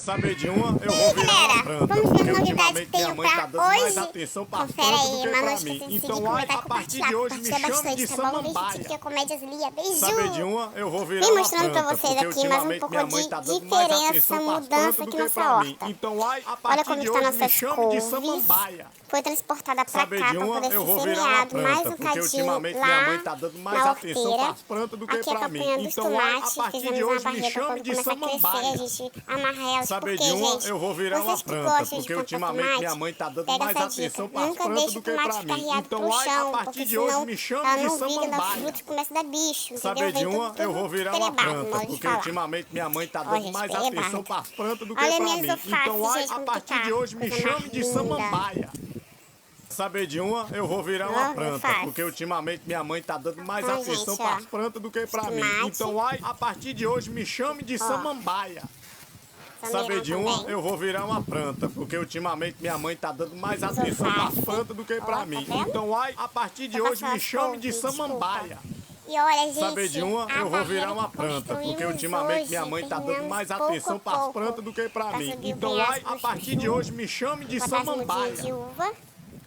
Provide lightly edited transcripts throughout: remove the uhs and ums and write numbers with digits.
Saber de uma, eu vou virar uma planta. Vamos ver Porque novidades que ultimamente minha tenho mãe tá pra dando mais hoje. atenção pra Confere planta aí, do que uma pra noite que mim. eu tenho Então, seguido, ai, comentar, a partir compartilhar, de hoje, me compartilhar chame de bastante, tá bom? Beijo, samambaia. tia, comédias Lia, beijo! Saber de uma, eu vou virar Vim uma mostrando pra planta. vocês Porque aqui mais um ultimamente pouco minha mãe de tá dando mais diferença, atenção pra mudança planta do aqui que nessa pra mim. horta. Então, ai, a Olha partir como de está hoje, me nossas chame de couves. samambaia. Foi transportada pra Saber cá de pra uma, poder eu ser vou virar uma semeado mais planta. um Porque cadinho ultimamente minha mãe lá tá dando mais na atenção horteira. pras plantas do que Aqui pra mim. acompanhando os Então, ai, a tomates, partir de fizemos uma hoje, me barreira pra chame quando de começar a crescer, a samambaia. gente amarra elas, Saber porque, de uma, gente, eu vou virar uma vocês que planta, gostam de porque plantar ultimamente tomate, minha mãe tá dando pega mais essa atenção dica. pras Nunca plantas deixe do o que tomate pra mim. ficar Então, pro ai, a chão, partir porque de hoje, senão me chame ela de não viga, dá samambaia. fruto e começa a dar bicho, Saber entendeu? de Vem uma, tudo eu vou virar uma perebado, planta, modo de porque falar. ultimamente minha mãe tá Ó, dando gente, mais perebado. atenção pras plantas do que Olha pra minhas mim. alfaces, Então, ai, gente, a como partir que de tá. hoje, me Coisa chame mais de linda. samambaia. Saber de uma, eu vou virar uma Ó, planta, alface. porque ultimamente minha mãe tá dando mais Ó, atenção gente, ó. pras plantas do que pra mim. Tomate. Então, ai, a partir de hoje, me chame de samambaia. Saber de uma, também. eu vou virar uma planta, porque ultimamente minha mãe tá dando mais atenção pras alface. plantas do que Ó, pra tá mim. vendo? Então, ai, a partir de Vou hoje, passar me as chame de couves, samambaia. E olha, gente, Saber de uma, a eu vou virar barreira uma que planta, porque construímos ultimamente hoje, minha mãe tá dando terminamos mais pouco atenção a pras pouco plantas do que pra pra mim. subir o Então, penhasco ai, a do partir chuchu, de hoje, me chame de botar as mudinhas samambaia. de uva,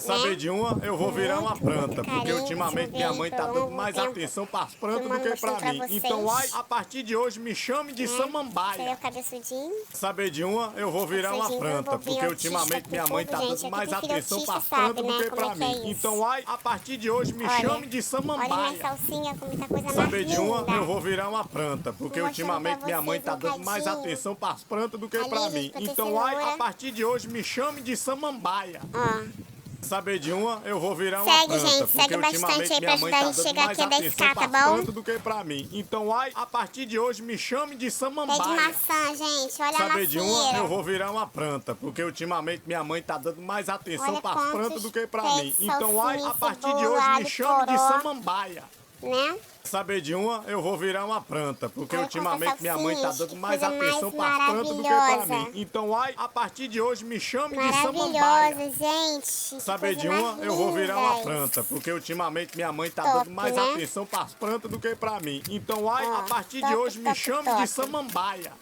Saber né? de uma, eu vou virar uma Muito planta, porque carinho, ultimamente minha mãe tá pelo dando longo mais tempo, atenção pras plantas do filmando, que pra mostrando mim. pra Então, vocês. ai, a partir de hoje, me chame de Esse aí é samambaia. o cabeçudinho. Saber de uma, eu vou virar uma Cabeçudinho, planta, envolvinho, porque autista, ultimamente minha mãe tá tudo, dando gente. mais Aqui tem filho atenção autista, pras sabe, plantas do né, que como pra é que é mim. isso. Então, ai, a partir de hoje, me Olha, chame de olha samambaia. minha salsinha, como tá coisa mais Saber de uma, linda. eu vou virar uma planta, porque Vou mostrando ultimamente pra minha mãe vocês tá um dando mais cadinho. atenção pras plantas do que Ali, pra gente, mim. pra ter Então, ai, a cenoura. partir de hoje, me chame de samambaia. Ó. Saber de uma, eu vou virar uma Segue, planta, gente, porque segue bastante ultimamente aí pra minha mãe ajudar tá a gente dando chegar mais aqui a atenção 10K, tá pras bom? plantas do que pra mim. Então, ai, a partir de hoje, me chame de Pé de samambaia. maçã, gente. Olha a Saber de uma, eu macieira. vou virar uma planta, porque ultimamente minha mãe tá dando mais atenção Olha pras quantos plantas do que pra pés mim. de Então, ai, salsinha, a partir de cebola, hoje, me alho, chame de poró. samambaia. Né? Saber de uma, eu vou virar uma planta, porque Olha ultimamente quantas minha mãe tá salsinhas, dando que mais coisa atenção mais pras plantas do que pra maravilhosa. mim. Então, ai, a partir de hoje, me chame de samambaia. Maravilhosa, gente. Que Saber coisa de uma, mais eu vou virar uma linda. planta, porque ultimamente minha mãe tá Top, dando mais né? atenção pras plantas do que pra mim. Então, ai, Ó, a partir top, de hoje, me top, chame top. de samambaia.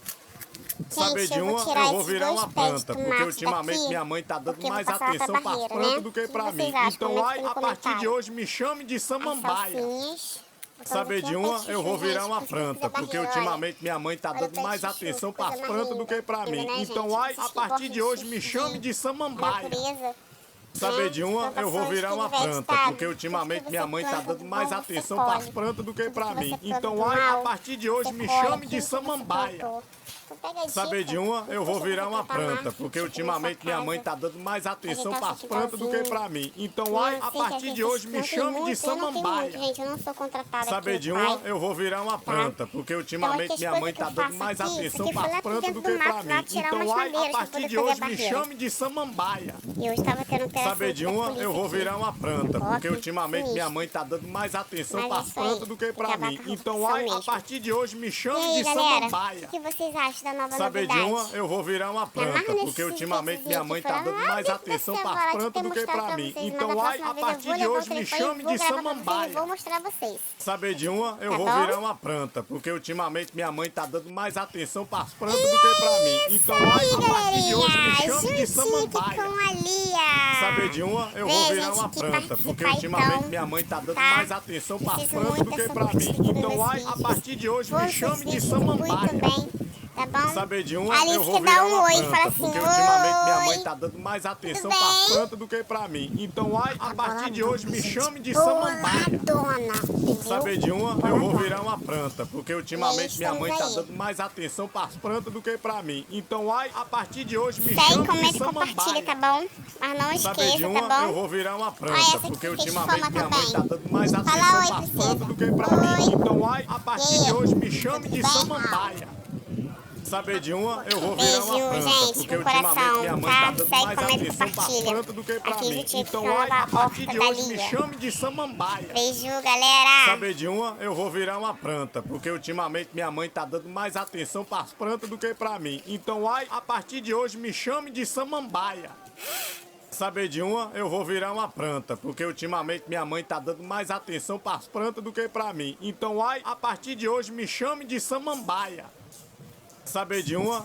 Saber Gente, de eu vou uma, tirar eu vou esses virar dois uma pés de planta, porque tomate ultimamente daqui, minha mãe tá dando porque eu vou mais passar lá pra atenção pras barreira, plantas né? do que O que pra vocês mim. acham? Então, Comenta ai, aqui no a partir de comentário. hoje, me chame de As samambaia. salsinhas. Botamos Saber aqui de um uma, pé de eu vou chuchu, virar gente, uma pra vocês planta, da porque barreira, ultimamente minha mãe tá olha o dando pé de mais chuchu, atenção coisa pras mais plantas do linda. que pra Linda, mim. né, Então, gente? ai, Vocês a que partir gostam de hoje, me de chame de A samambaia. natureza. Saber de uma, eu vou virar uma planta, porque ultimamente minha mãe tá dando mais atenção pras plantas do que pra mim. Então, ai, a partir de hoje, me chame de samambaia. Saber de uma, eu vou virar uma planta, porque ultimamente minha mãe tá dando mais atenção pras plantas do que pra mim. Então, ai, a partir de hoje, me chame de samambaia. Gente, eu não sou contratada Saber aqui, de uma, eu vou virar uma planta, porque ultimamente minha mãe tá dando mais atenção pras plantas do que pra mim. Então, ai, a partir de hoje, me chame de samambaia. E hoje tava tendo operação Saber de uma, eu vou virar uma planta, porque ultimamente minha mãe tá dando mais atenção Mas pras isso aí, plantas do que pra tem que mim. acabar com a Então, corrupção ai, a mesmo. partir de hoje, me E chame aí, de galera, samambaia. o que vocês acham da nova Saber de novidade? uma, eu vou virar uma planta, amarra porque nesses ultimamente minha mãe tá vídeos dando aqui, mais fala, atenção "Ah, pras deixa eu plantas do que mostrar pra pra mim. vocês, Então, mas da ai, próxima a vez eu partir vou de levar o hoje, me telefone, chame vou de gravar pra vocês e samambaia. vou mostrar pra vocês. Saber de uma, eu Tá vou bom? virar uma planta, porque ultimamente minha mãe tá dando mais atenção pras plantas do que pra mim. Então, ai, a partir de hoje, me chame de samambaia. com a Lia. Saber de uma, eu vou virar uma planta, porque ultimamente minha mãe tá dando mais atenção pras plantas do que pra mim. Então, ai, a partir de hoje, me chame de samambaia. Também, tá bom? Saber de uma, Alice eu vou que dá virar um uma oi, planta, fala assim, porque ultimamente minha mãe oi. tá dando mais atenção Tudo pras bem? plantas do que pra mim. Então, ai, a partir de hoje, me chame de samambaia. Boladona, Saber de uma, eu vou virar uma planta, porque ultimamente minha mãe tá Estamos aí. dando mais atenção pras plantas do que pra mim. Então, ai, a partir de hoje, me Segue, chame comenta de e compartilha, tá samambaia. bom? Mas não Saber de esqueça, uma, tá eu bom? vou virar uma Olha planta, essa porque aqui que fez ultimamente fama minha mãe também. tá dando mais Fala atenção oi, pras princesa. plantas do que pra mim. Oi. Então, ai, a partir E aí? de hoje, me chame de Tudo bem? samambaia. Saber de uma, eu vou virar uma Beijo, planta, gente, porque no ultimamente coração, minha mãe tá? tá dando Segue, mais comenta e atenção pras compartilha. plantas do que pra Aqui mim. o tio Então, fica ai, na a partir de horta hoje, da me Lia. chame de samambaia. Beijo, galera. Saber de uma, eu vou virar uma planta, porque ultimamente minha mãe tá dando mais atenção pras plantas do que pra mim. Então, ai, a partir de hoje, me chame de samambaia. Saber de uma, eu vou virar uma planta, porque ultimamente minha mãe tá dando mais atenção pras plantas do que pra mim. Então, ai, a partir de hoje, me chame de samambaia. Saber de uma...